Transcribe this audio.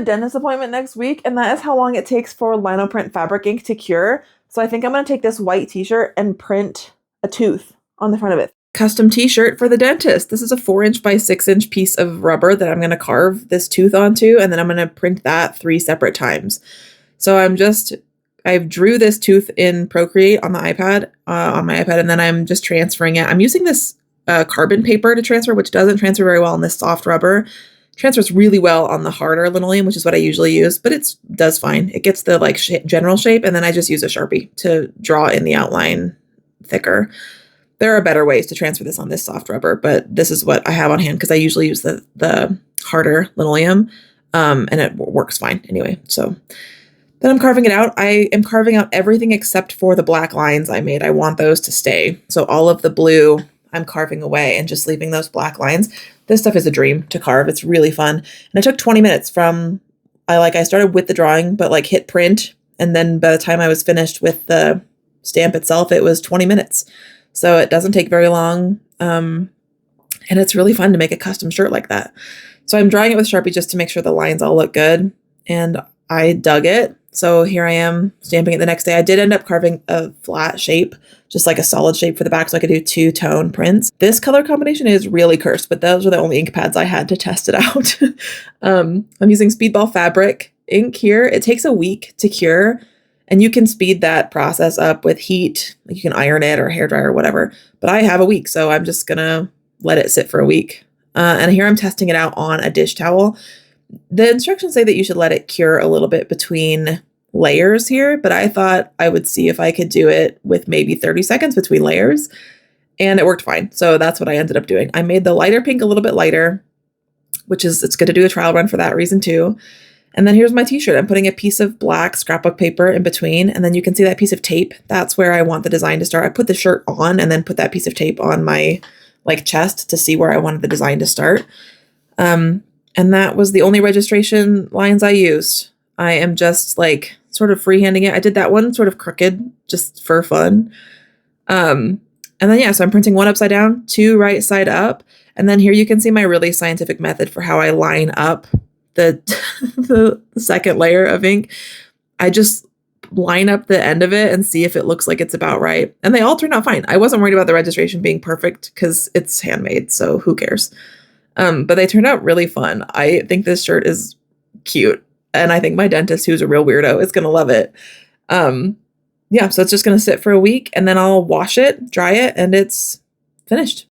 Dentist appointment next week, and that is how long it takes for Linoprint fabric ink to cure. So I think I'm going to take this white t-shirt and print a tooth on the front of it. Custom t-shirt for the dentist. This is a 4" by 6" piece of rubber that I'm going to carve this tooth onto, and then I'm going to print that 3 separate times. So I drew this tooth in Procreate on the iPad, on my iPad, and then I'm just transferring it. I'm using this carbon paper to transfer, which doesn't transfer very well on this soft rubber. Transfers really well on the harder linoleum, which is what I usually use, but it does fine. It gets the like general shape, and then I just use a Sharpie to draw in the outline thicker. There are better ways to transfer this on this soft rubber, but this is what I have on hand because I usually use the harder linoleum, and it works fine anyway. So then I'm carving it out. I am carving out everything except for the black lines I made. I want those to stay. So all of the blue I'm carving away and just leaving those black lines. This stuff is a dream to carve. It's really fun. And it took 20 minutes from, I started with the drawing, but like hit print. And then by the time I was finished with the stamp itself, it was 20 minutes. So it doesn't take very long. And it's really fun to make a custom shirt like that. So I'm drawing it with Sharpie just to make sure the lines all look good. And I dug it. So here I am stamping it the next day. I did end up carving a flat shape, just like a solid shape for the back so I could do 2-tone prints. This color combination is really cursed, but those are the only ink pads I had to test it out. I'm using Speedball Fabric ink here. It takes a week to cure, and you can speed that process up with heat. Like you can iron it or hairdryer or whatever, but I have a week, so I'm just gonna let it sit for a week. And here I'm testing it out on a dish towel. The instructions say that you should let it cure a little bit between layers here, but I thought I would see if I could do it with maybe 30 seconds between layers, and it worked fine. So that's what I ended up doing. I made the lighter pink a little bit lighter, it's good to do a trial run for that reason too. And then here's my t-shirt. I'm putting a piece of black scrapbook paper in between, and then you can see that piece of tape. That's where I want the design to start. I put the shirt on and then put that piece of tape on my chest to see where I wanted the design to start. And that was the only registration lines I used. I am just sort of freehanding it. I did that one sort of crooked just for fun. And then, yeah, so I'm printing 1 upside down, 2 right side up. And then here you can see my really scientific method for how I line up the, the second layer of ink. I just line up the end of it and see if it looks like it's about right. And they all turned out fine. I wasn't worried about the registration being perfect because it's handmade, so who cares? But they turned out really fun. I think this shirt is cute. And I think my dentist, who's a real weirdo, is going to love it. Yeah, so it's just going to sit for a week, and then I'll wash it, dry it, and it's finished.